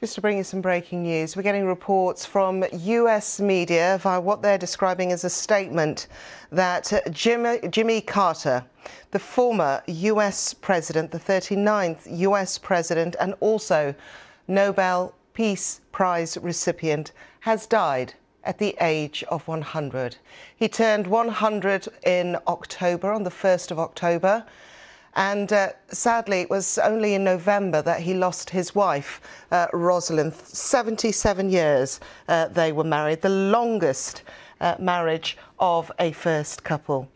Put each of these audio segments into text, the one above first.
Just to bring you some breaking news, we're getting reports from US media via what they're describing as a statement that Jimmy Carter, the former US president, the 39th US president, and also Nobel Peace Prize recipient, has died at the age of 100. He turned 100 in October, on the 1st of October. And sadly, it was only in November that he lost his wife, Rosalind. 77 years they were married, the longest marriage of a first couple.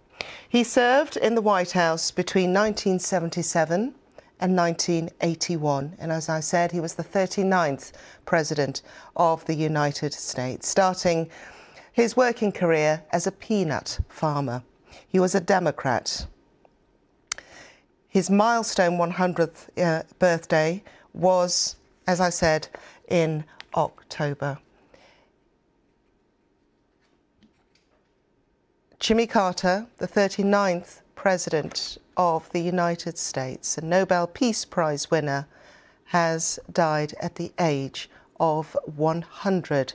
He served in the White House between 1977 and 1981. And as I said, he was the 39th President of the United States, starting his working career as a peanut farmer. He was a Democrat. His milestone 100th birthday was, as I said, in October. Jimmy Carter, the 39th President of the United States, a Nobel Peace Prize winner, has died at the age of 100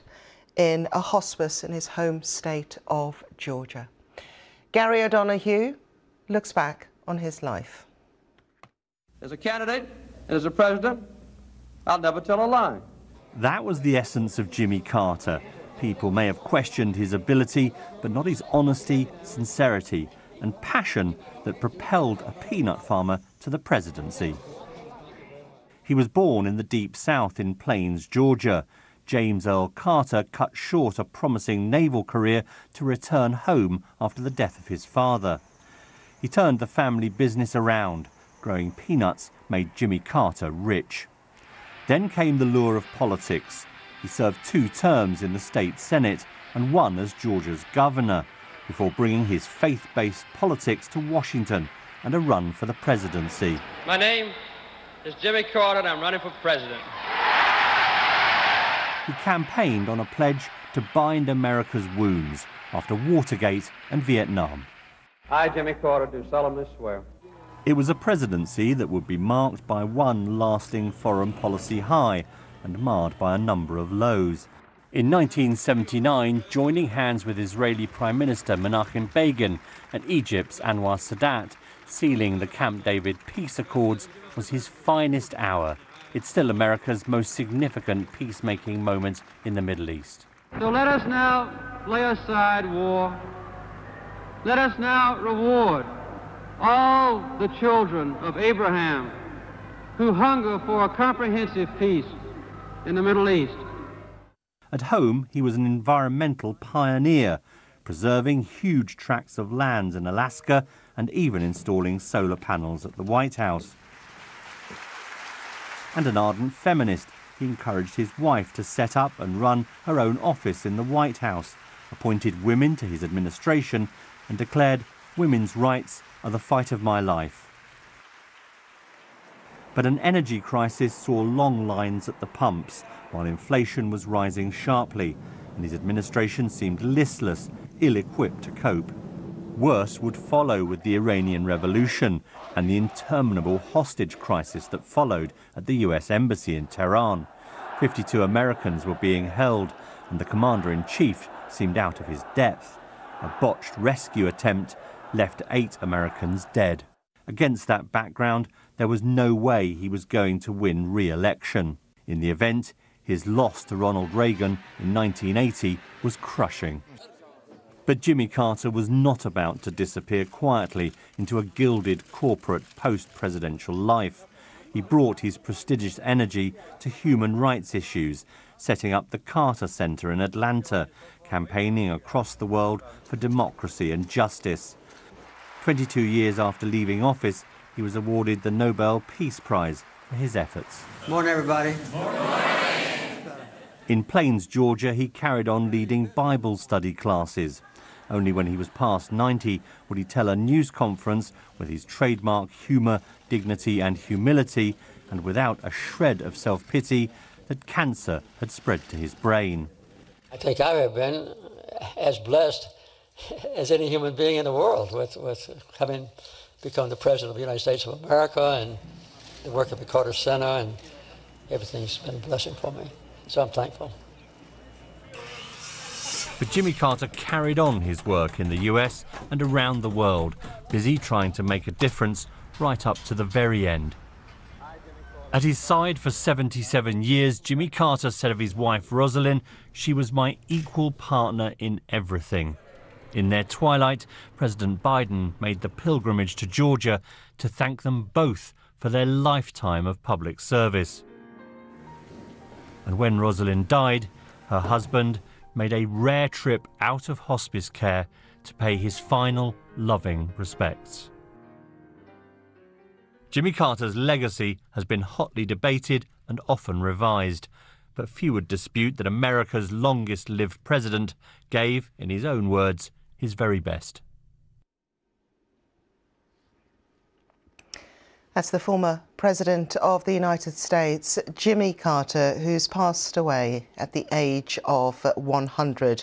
in a hospice in his home state of Georgia. Gary O'Donoghue looks back on his life. As a candidate and as a president, I'll never tell a lie. That was the essence of Jimmy Carter. People may have questioned his ability, but not his honesty, sincerity and passion that propelled a peanut farmer to the presidency. He was born in the Deep South in Plains, Georgia. James Earl Carter cut short a promising naval career to return home after the death of his father. He turned the family business around. Growing peanuts made Jimmy Carter rich. Then came the lure of politics. He served 2 terms in the state Senate and one as Georgia's governor, before bringing his faith-based politics to Washington and a run for the presidency. My name is Jimmy Carter and I'm running for president. He campaigned on a pledge to bind America's wounds after Watergate and Vietnam. I, Jimmy Carter, do solemnly swear. It was a presidency that would be marked by one lasting foreign policy high and marred by a number of lows. In 1979, joining hands with Israeli Prime Minister Menachem Begin and Egypt's Anwar Sadat, sealing the Camp David peace accords was his finest hour. It's still America's most significant peacemaking moment in the Middle East. So let us now lay aside war. Let us now reward all the children of Abraham who hunger for a comprehensive peace in the Middle East. At home, he was an environmental pioneer, preserving huge tracts of land in Alaska and even installing solar panels at the White House. And an ardent feminist, he encouraged his wife to set up and run her own office in the White House, appointed women to his administration and declared women's rights are the fight of my life. But an energy crisis saw long lines at the pumps, while inflation was rising sharply, and his administration seemed listless, ill-equipped to cope. Worse would follow with the Iranian Revolution and the interminable hostage crisis that followed at the US Embassy in Tehran. 52 Americans were being held, and the commander-in-chief seemed out of his depth. A botched rescue attempt left 8 Americans dead. Against that background, there was no way he was going to win re-election. In the event, his loss to Ronald Reagan in 1980 was crushing. But Jimmy Carter was not about to disappear quietly into a gilded corporate post-presidential life. He brought his prestigious energy to human rights issues, setting up the Carter Center in Atlanta, campaigning across the world for democracy and justice. 22 years after leaving office, he was awarded the Nobel Peace Prize for his efforts. Morning, everybody. In Plains, Georgia, he carried on leading Bible study classes. Only when he was past 90 would he tell a news conference with his trademark humour, dignity and humility, and without a shred of self-pity, that cancer had spread to his brain. I think I have been as blessed as any human being in the world with having become the President of the United States of America and the work at the Carter Center and everything's been a blessing for me. So I'm thankful. But Jimmy Carter carried on his work in the US and around the world, busy trying to make a difference right up to the very end. At his side for 77 years, Jimmy Carter said of his wife Rosalynn, "She was my equal partner in everything." In their twilight, President Biden made the pilgrimage to Georgia to thank them both for their lifetime of public service. And when Rosalynn died, her husband made a rare trip out of hospice care to pay his final loving respects. Jimmy Carter's legacy has been hotly debated and often revised, but few would dispute that America's longest-lived president gave, in his own words, his very best. That's the former President of the United States, Jimmy Carter, who's passed away at the age of 100.